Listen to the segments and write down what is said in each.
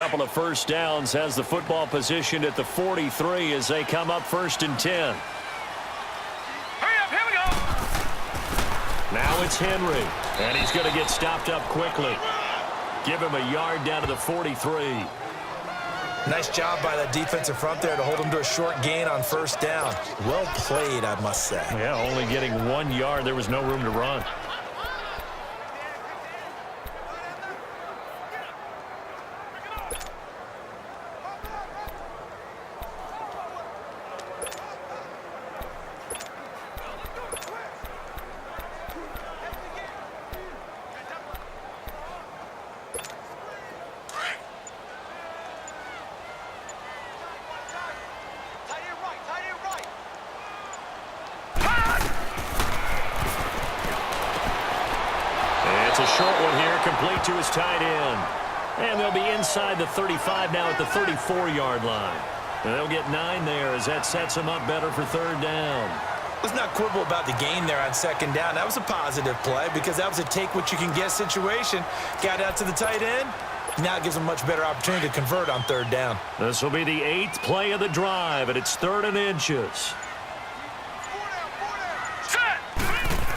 Couple of first downs, has the football positioned at the 43 as they come up 1st and 10. Hurry up, here we go. Now it's Henry, and he's going to get stopped up quickly. Give him a yard down to the 43. Nice job by that defensive front there to hold him to a short gain on first down. Well played, I must say. Yeah, only getting 1 yard. There was no room to run. It's a short one here, complete to his tight end. And they'll be inside the 35 now at the 34-yard line. And they'll get 9 there as that sets them up better for 3rd down. Let's not quibble about the gain there on 2nd down. That was a positive play because that was a take-what-you-can-get situation. Got out to the tight end. Now it gives them a much better opportunity to convert on 3rd down. This will be the 8th play of the drive, and it's 3rd and inches.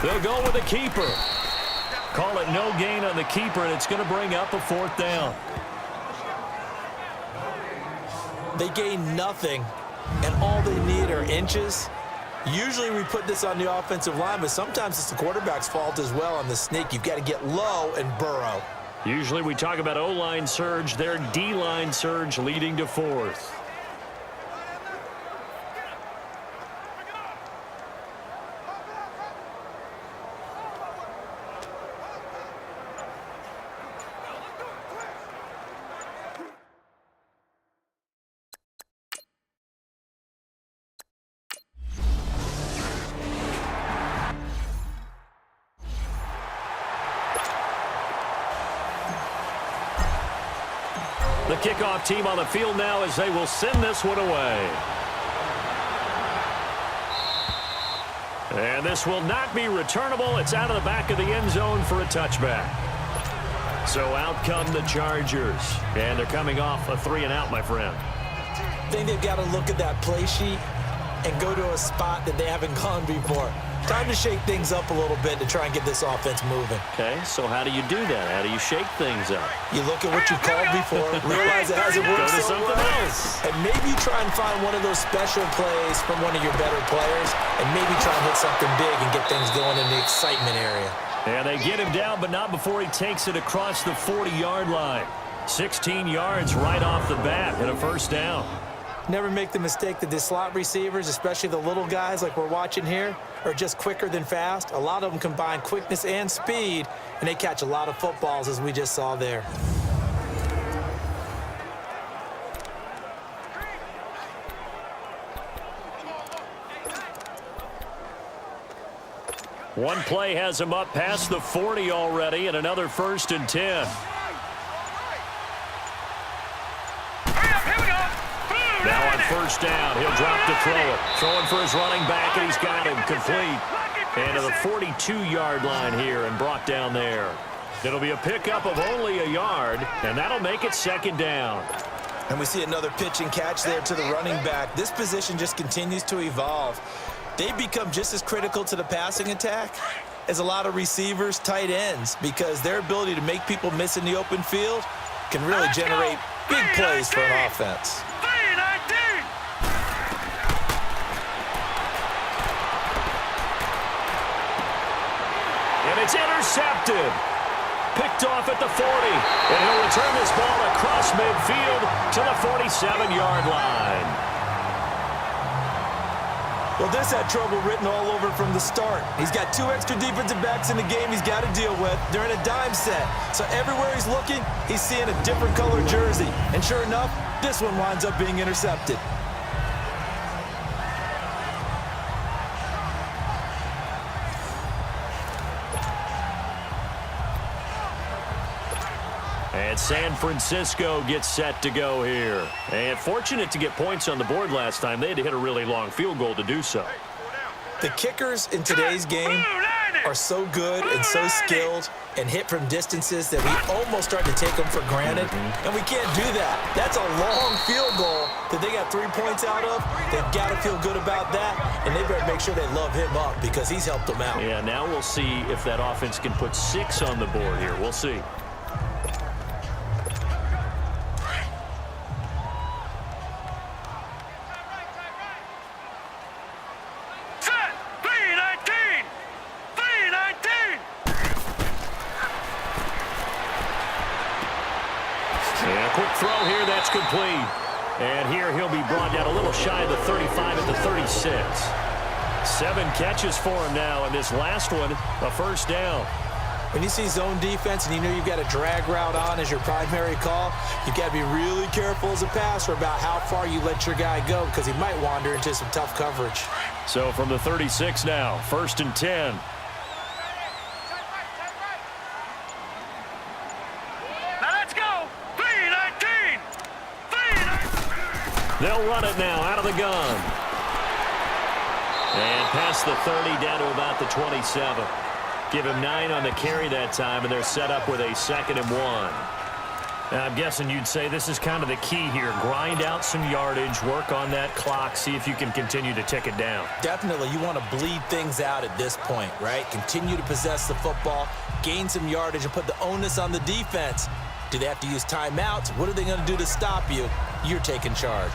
They'll go with a keeper. Call it no gain on the keeper, and it's going to bring up a 4th down. They gain nothing, and all they need are inches. Usually we put this on the offensive line, but sometimes it's the quarterback's fault as well on the sneak. You've got to get low and burrow. Usually we talk about O-line surge, their D-line surge leading to 4th. The kickoff team on the field now as they will send this one away. And this will not be returnable. It's out of the back of the end zone for a touchback. So out come the Chargers. And they're coming off a 3-and-out, my friend. I think they've got to look at that play sheet and go to a spot that they haven't gone before. Time to shake things up a little bit to try and get this offense moving. Okay, so how do you do that? How do you shake things up? You look at what you've called before, realize it hasn't worked Go to so something well, else. and maybe try and find one of those special plays from one of your better players, and maybe try and hit something big and get things going in the excitement area. And they get him down, but not before he takes it across the 40-yard line. 16 yards right off the bat and a 1st down. Never make the mistake that the slot receivers, especially the little guys like we're watching here, are just quicker than fast. A lot of them combine quickness and speed, and they catch a lot of footballs, as we just saw there. One play has him up past the 40 already, and another 1st and 10. Now on 1st down, he'll drop to throw it. Throwing for his running back, and he's got him complete. And to the 42-yard line here and brought down there. It'll be a pickup of only a yard, and that'll make it 2nd down. And we see another pitch and catch there to the running back. This position just continues to evolve. They become just as critical to the passing attack as a lot of receivers, tight ends, because their ability to make people miss in the open field can really generate big plays for an offense. And it's intercepted. Picked off at the 40. And he'll return this ball across midfield to the 47-yard line. Well, this had trouble written all over from the start. He's got 2 extra defensive backs in the game he's got to deal with. They're in a dime set. So everywhere he's looking, he's seeing a different color jersey. And sure enough, this one winds up being intercepted. And San Francisco gets set to go here. And fortunate to get points on the board last time. They had to hit a really long field goal to do so. The kickers in today's game are so good and so skilled and hit from distances that we almost start to take them for granted, and we can't do that. That's a long field goal that they got 3 points out of. They've got to feel good about that, and they better make sure they love him up because he's helped them out. Yeah, now we'll see if that offense can put 6 on the board here. We'll see. Quick throw here, that's complete. And here he'll be brought down a little shy of the 35 at the 36. 7 catches for him now, and this last one, a first down. When you see zone defense and you know you've got a drag route on as your primary call, you've got to be really careful as a passer about how far you let your guy go because he might wander into some tough coverage. So from the 36 now, 1st and 10. They'll run it now out of the gun. And past the 30 down to about the 27. Give him 9 on the carry that time, and they're set up with a 2nd and 1. Now, I'm guessing you'd say this is kind of the key here. Grind out some yardage, work on that clock, see if you can continue to tick it down. Definitely. You want to bleed things out at this point, right? Continue to possess the football, gain some yardage, and put the onus on the defense. Do they have to use timeouts? What are they going to do to stop you? You're taking charge.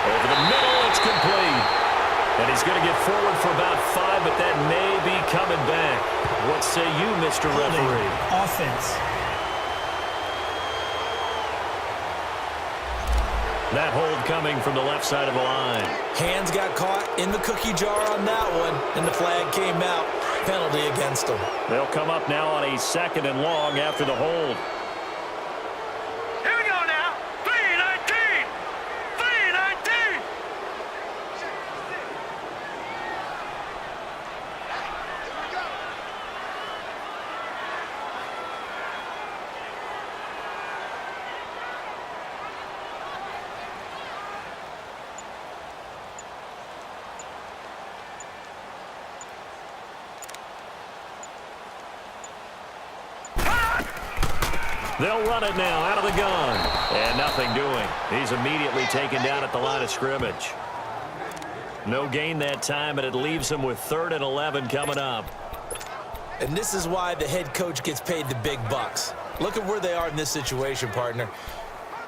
Over the middle, it's complete. And he's going to get forward for about 5, but that may be coming back. What say you, Mr. Referee? Offense. That hold coming from the left side of the line. Hands got caught in the cookie jar on that one, and the flag came out. Penalty against them. They'll come up now on a 2nd and long after the hold. Here we go now. 3-19. 3-19. They'll run it now out of the gun. And nothing doing. He's immediately taken down at the line of scrimmage. No gain that time, and it leaves him with 3rd and 11 coming up. And this is why the head coach gets paid the big bucks. Look at where they are in this situation, partner.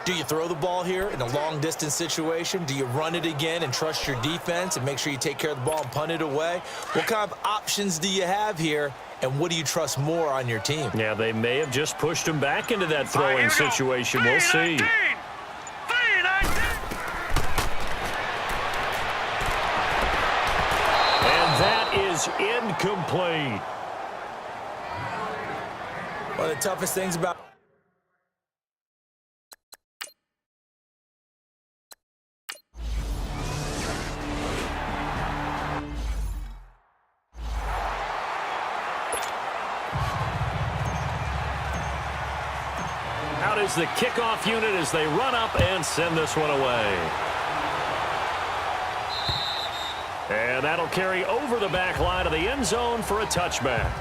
Do you throw the ball here in a long-distance situation? Do you run it again and trust your defense and make sure you take care of the ball and punt it away? What kind of options do you have here, and what do you trust more on your team? Yeah, they may have just pushed him back into that throwing situation. We'll see. 3-19. And that is incomplete. One of the toughest things about Out is the kickoff unit as they run up and send this one away. And that'll carry over the back line of the end zone for a touchback.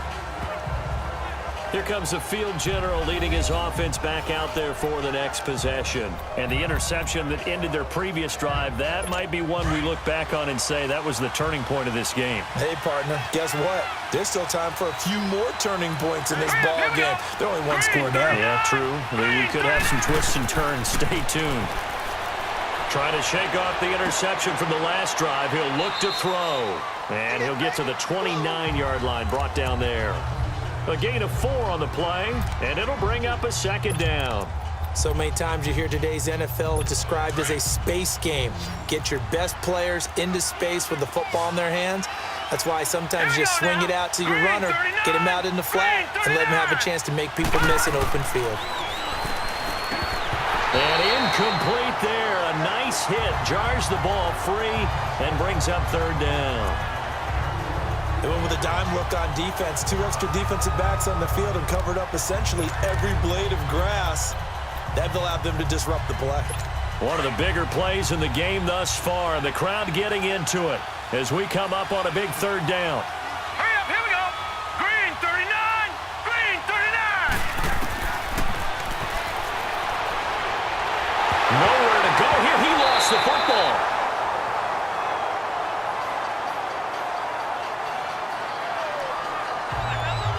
Here comes the field general leading his offense back out there for the next possession. And the interception that ended their previous drive, that might be one we look back on and say that was the turning point of this game. Hey, partner, guess what? There's still time for a few more turning points in this ball game. They're only one score down. Yeah, true. You could have some twists and turns. Stay tuned. Trying to shake off the interception from the last drive. He'll look to throw. And he'll get to the 29-yard line, brought down there. A gain of 4 on the play, and it'll bring up a 2nd down. So many times you hear today's NFL described as a space game. Get your best players into space with the football in their hands. That's why sometimes you just swing it out to your runner, get him out in the flat, and let him have a chance to make people miss an open field. And incomplete there. A nice hit. Jars the ball free and brings up 3rd down. They went with a dime look on defense. 2 extra defensive backs on the field and covered up essentially every blade of grass. That allowed them to disrupt the play. One of the bigger plays in the game thus far. The crowd getting into it as we come up on a big third down. Hurry up, here we go. Green 39, green 39. Nowhere to go here. He lost the football.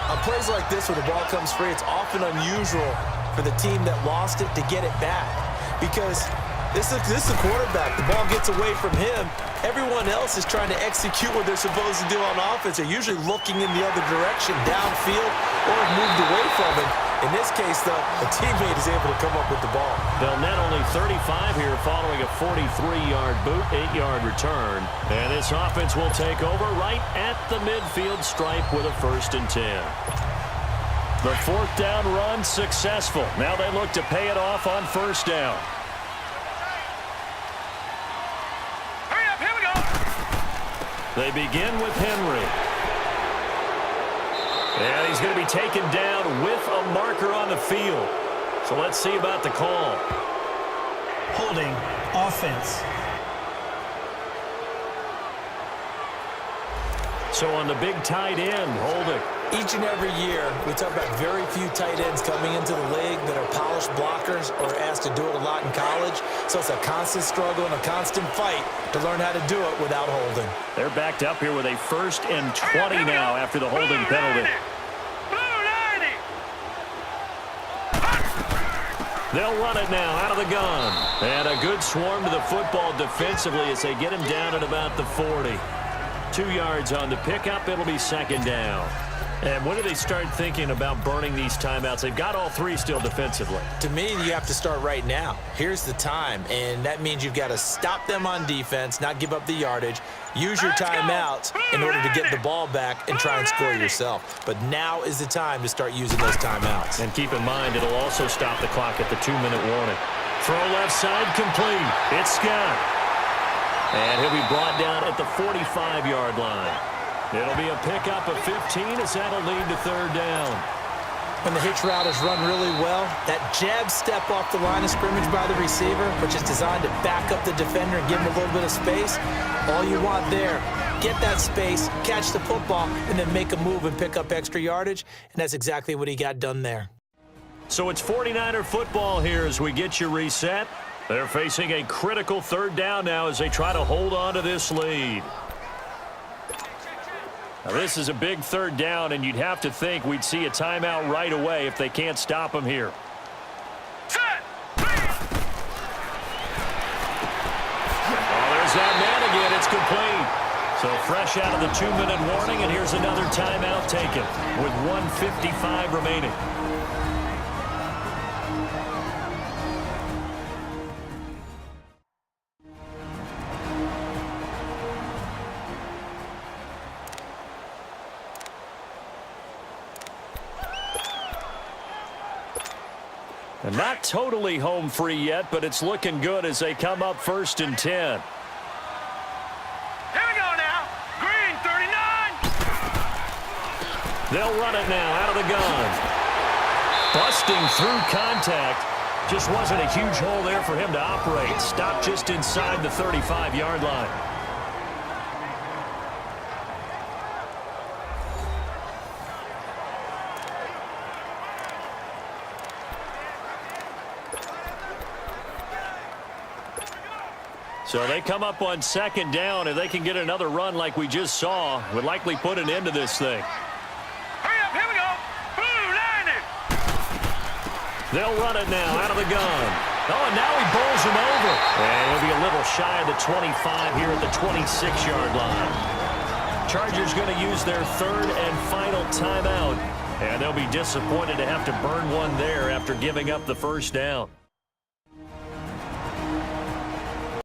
On plays like this where the ball comes free, it's often unusual for the team that lost it to get it back. Because this is the quarterback. The ball gets away from him. Everyone else is trying to execute what they're supposed to do on offense. They're usually looking in the other direction, downfield, or moved away from him. In this case, though, a teammate is able to come up with the ball. They'll net only 35 here following a 43-yard boot, 8-yard return. And this offense will take over right at the midfield stripe with a 1st and 10. The 4th down run successful. Now they look to pay it off on 1st down. Hurry up, here we go. They begin with Henry. And he's going to be taken down with a marker on the field. So let's see about the call. Holding offense. So on the big tight end, holding. Each and every year, we talk about very few tight ends coming into the league that are polished blockers or asked to do it a lot in college. So it's a constant struggle and a constant fight to learn how to do it without holding. They're backed up here with a 1st and 20 now after the holding penalty. Blue 90. They'll run it now out of the gun. And a good swarm to the football defensively as they get him down at about the 40. 2 yards on the pickup. It'll be 2nd down. And when do they start thinking about burning these timeouts? They've got all 3 still defensively. To me, you have to start right now. Here's the time, and that means you've got to stop them on defense, not give up the yardage, use your timeouts in order to get the ball back and try and score yourself. But now is the time to start using those timeouts. And keep in mind, it'll also stop the clock at the 2-minute warning. Throw left side complete. It's Scott. And he'll be brought down at the 45-yard line. It'll be a pickup of 15 as that'll lead to 3rd down. When the hitch route is run really well, that jab step off the line of scrimmage by the receiver, which is designed to back up the defender and give him a little bit of space, all you want there, get that space, catch the football, and then make a move and pick up extra yardage, and that's exactly what he got done there. So it's 49er football here as we get you reset. They're facing a critical 3rd down now as they try to hold on to this lead. Now, this is a big 3rd down, and you'd have to think we'd see a timeout right away if they can't stop him here. Set. Oh, there's that man again. It's complete. So fresh out of the 2-minute warning, and here's another timeout taken with 1:55 remaining. And not totally home free yet, but it's looking good as they come up 1st and 10. Here we go now. Green 39. They'll run it now out of the gun. Busting through contact. Just wasn't a huge hole there for him to operate. Stopped just inside the 35-yard line. So they come up on 2nd down. If they can get another run like we just saw, would likely put an end to this thing. Hurry up, here we go. Blue 90. They'll run it now out of the gun. Oh, and now he bowls him over. And he'll be a little shy of the 25 here at the 26-yard line. Chargers going to use their 3rd and final timeout. And they'll be disappointed to have to burn one there after giving up the 1st down.